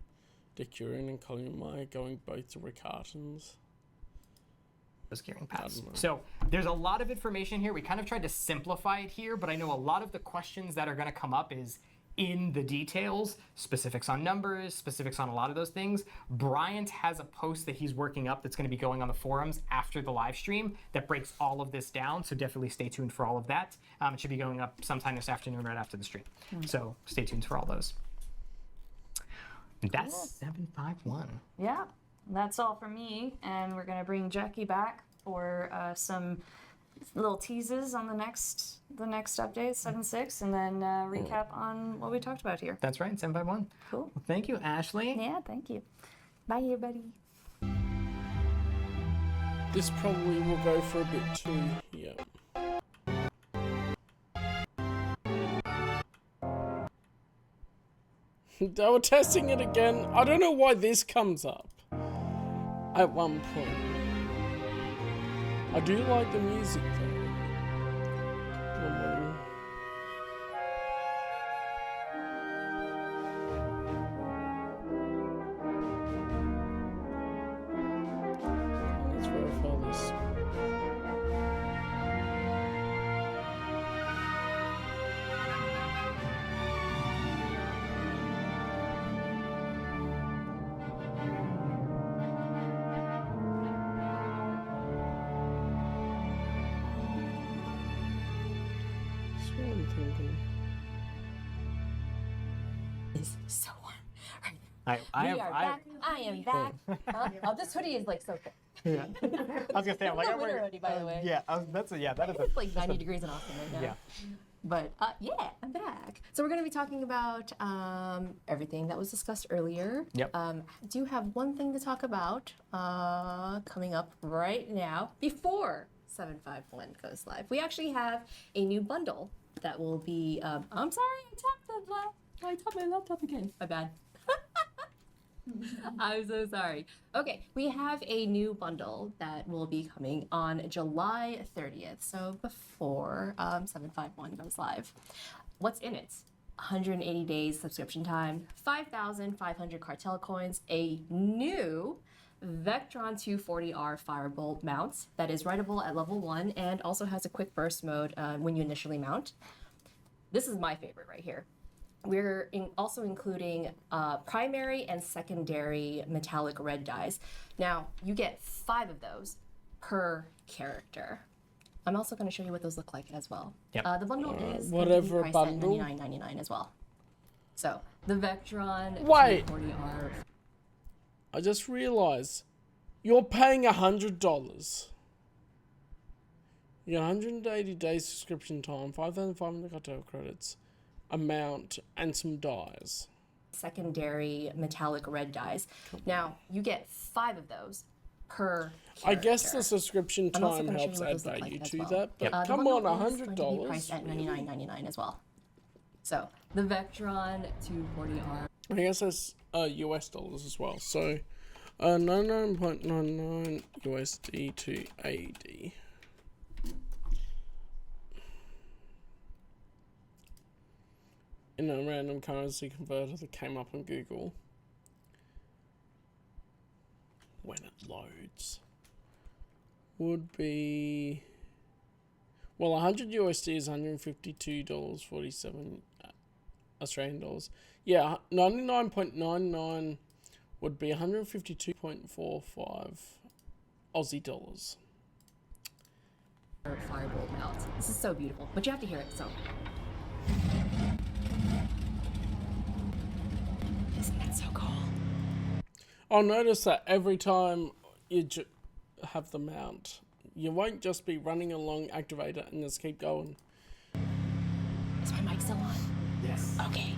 Decurin, and Callum are going both to Rakatans? Those gearing paths. So there's a lot of information here. We kind of tried to simplify it here, but I know a lot of the questions that are going to come up is in the details, specifics on numbers, specifics on a lot of those things. Bryant has a post that he's working up that's going to be going on the forums after the live stream that breaks all of this down, so definitely stay tuned for all of that. It should be going up sometime this afternoon right after the stream. So stay tuned for all those. And that's 7.5.1. Yeah, that's all for me, and we're going to bring Jackie back for some little teases on the next update, 7.6, and then recap on what we talked about here. That's right, 7.5.1. Cool. Well, thank you, Ashley. Yeah, thank you. Bye, everybody. This probably will go for a bit too. Yeah. They were testing it again. I don't know why this comes up at one point. I do like the music though. Let's verify this. That's what I'm thinking. It's so warm. I We are back. I am back. Huh? Oh, this hoodie is like so thick. Yeah. I was gonna say, I'm like, No I'm winter wearing- hoodie, by the way. Yeah, that is a. It's like 90 degrees in Austin right now. Yeah. But yeah, I'm back. So we're going to be talking about everything that was discussed earlier. Yep. Do have one thing to talk about coming up right now before 7.5.1 goes live. We actually have a new bundle that will be. I'm sorry, I tapped my laptop again. My bad. I'm so sorry. Okay, we have a new bundle that will be coming on July 30th, so before 7.5.1 goes live. What's in it? 180 days subscription time, 5,500 cartel coins, a new Vectron 240R Firebolt mount that is writable at level 1 and also has a quick burst mode when you initially mount. This is my favorite right here. We're also including primary and secondary metallic red dyes. Now, you get 5 of those per character. I'm also going to show you what those look like as well. Yep. The bundle is whatever priced bundle. at $99.99 as well. So, the Vectron Wait. 240R. I just realized you're paying $100. You get 180 days subscription time, 5,500 cartel credits, amount, and some dyes. Secondary metallic red dyes. Now, you get 5 of those per character. I guess the subscription I'm also time gonna show helps you what add those look value like as to well. that, but The come bundle on, is going to be priced at $100. $99.99 as well. So, the Vectron 240R. I guess that's US dollars as well. So, 99.99 USD to AD. In a random currency converter that came up on Google. When it loads. Would be... Well, 100 USD is $152.47 Australian dollars. Yeah, 99.99 would be 152.45 Aussie dollars. Firebolt mount. This is so beautiful, but you have to hear it, so. Isn't that so cool? I'll notice that every time you have the mount, you won't just be running along activator and just keep going. Is my mic still on? Yes. Okay.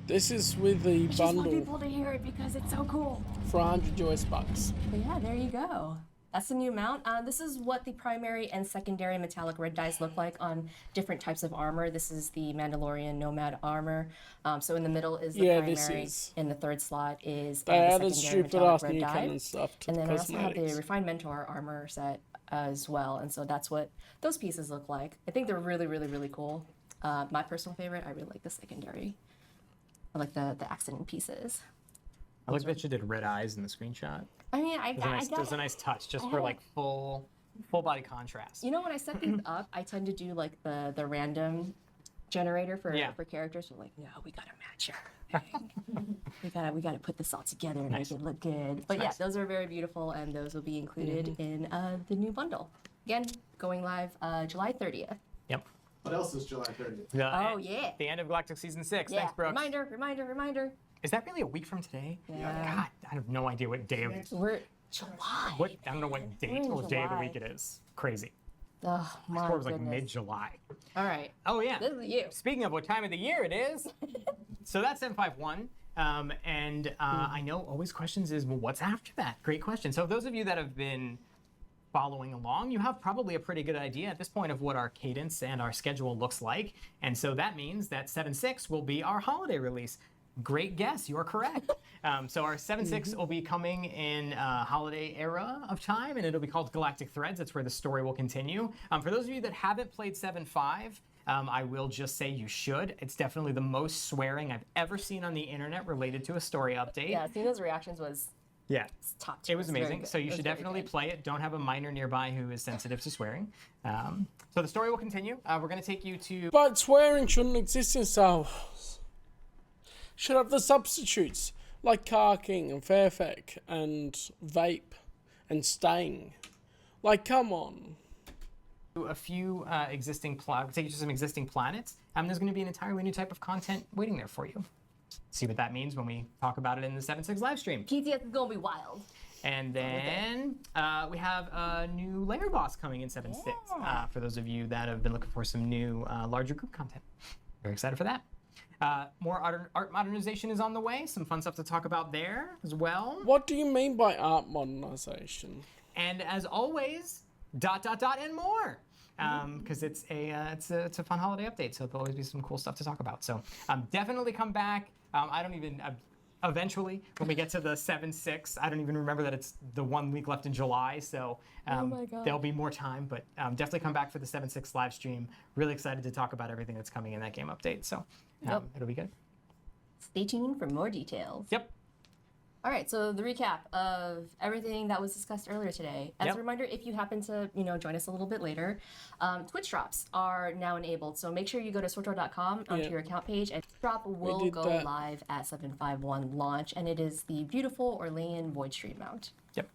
This is with the I just want bundle people to hear it because it's so cool. for 100 US bucks. But yeah, there you go. That's the new mount. This is what the primary and secondary metallic red dyes look like on different types of armor. This is the Mandalorian Nomad armor. So in the middle is the primary, this is. In the third slot is They the added secondary stupid metallic ass red new dye. cannon stuff to And the then I also have the cosmetics. Refined Mentor armor set as well. And so that's what those pieces look like. I think they're really, really, really cool. My personal favorite, I really like the secondary. I like the accenting pieces. I like that you did red eyes in the screenshot. I mean, I It got was a nice touch, just for like full body contrast. You know, when I set these up, I tend to do like the random generator for characters. We're like, no, we gotta match everything. we gotta put this all together and make it look good. But yeah, those are very beautiful, and those will be included in the new bundle. Again, going live July 30th. Yep. What else is July 30th? Oh yeah. The end of Galactic Season 6. Yeah. Thanks, Brooks. Reminder. Is that really a week from today? Yeah. God, I have no idea what day of We're July. what I don't know what date in or day of the July. week it is. Crazy. Oh I my swore it was like goodness. mid-July. All right. Oh yeah. This is you. Speaking of what time of the year it is, so that's 7.5.1. I know always questions is, well, what's after that? Great question. So those of you that have been following along, you have probably a pretty good idea at this point of what our cadence and our schedule looks like. And so that means that 7.6 will be our holiday release. Great guess, you're correct. So our 7.6 will be coming in holiday era of time, and it'll be called Galactic Threads. That's where the story will continue. For those of you that haven't played 7.5, I will just say you should. It's definitely the most swearing I've ever seen on the internet related to a story update. Yeah, seeing those reactions was top tier. It was amazing. So you should definitely play it. Don't have a minor nearby who is sensitive to swearing. So the story will continue. We're going to take you to... But swearing shouldn't exist in Star Wars. Should have the substitutes, like carking and Fairfax and vape and staying. Like, come on. A few take you to some existing planets. There's going to be an entirely new type of content waiting there for you. See what that means when we talk about it in the 7.6 live stream. PTS is gonna be wild. And then we have a new layer boss coming in 7.6 for those of you that have been looking for some new larger group content. Very excited for that. More art modernization is on the way. Some fun stuff to talk about there as well. What do you mean by art modernization? And as always, ... and more. Because it's a fun holiday update, so there'll always be some cool stuff to talk about. So definitely come back. Eventually, when we get to the 7.6, I don't even remember that it's the 1 week left in July, so there'll be more time, but definitely come back for the 7.6 live stream. Really excited to talk about everything that's coming in that game update, so it'll be good. Stay tuned for more details. Yep. All right, so the recap of everything that was discussed earlier today. As a reminder, if you happen to join us a little bit later, Twitch drops are now enabled. So make sure you go to swtOR.com onto your account page, and drop will go live at 7.5.1 launch, and it is the beautiful Orlean Void Stream mount. Yep.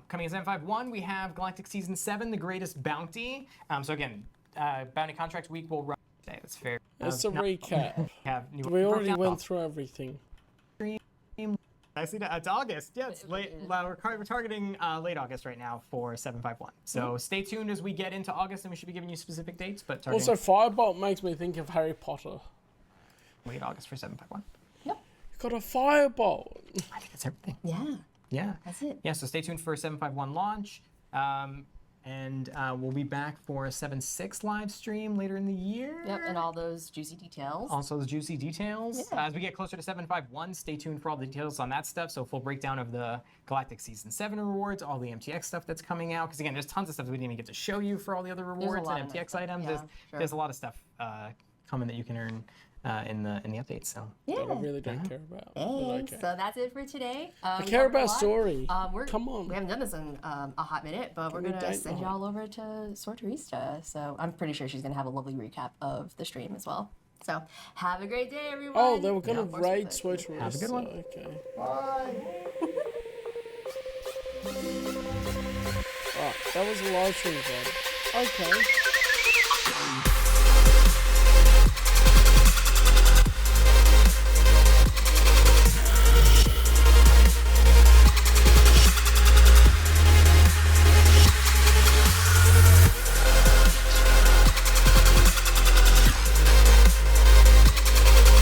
Coming in 7.5.1, we have Galactic Season 7, The Greatest Bounty. So again, Bounty Contract Week will run today. That's fair. It's a recap. We We already went through everything. I see that. It's August. Yeah, it's late. We're targeting late August right now for 7.5.1. So stay tuned as we get into August, and we should be giving you specific dates. But also, Firebolt makes me think of Harry Potter. Late August for 7.5.1. Yep. Got a Firebolt. I think that's everything. Yeah. Yeah. That's it. Yeah. So stay tuned for 7.5.1 launch. And we'll be back for a 7.6 live stream later in the year. Yep, and all those juicy details. Also the juicy details. Yeah. As we get closer to 7.5.1, stay tuned for all the details on that stuff. So full breakdown of the Galactic Season 7 rewards, all the MTX stuff that's coming out. Because again, there's tons of stuff that we didn't even get to show you for all the other rewards and MTX items. Yeah, there's a lot of stuff coming that you can earn in the updates. So That I really don't care about. Thanks. So that's it for today. I care about story. Come on. We haven't done this in a hot minute, but we're going to send y'all over to SWtOR. So I'm pretty sure she's going to have a lovely recap of the stream as well. So have a great day, everyone. Oh, they were going to raid SWtOR. Have a good one. Okay. Bye. That was a live stream, bud. Okay.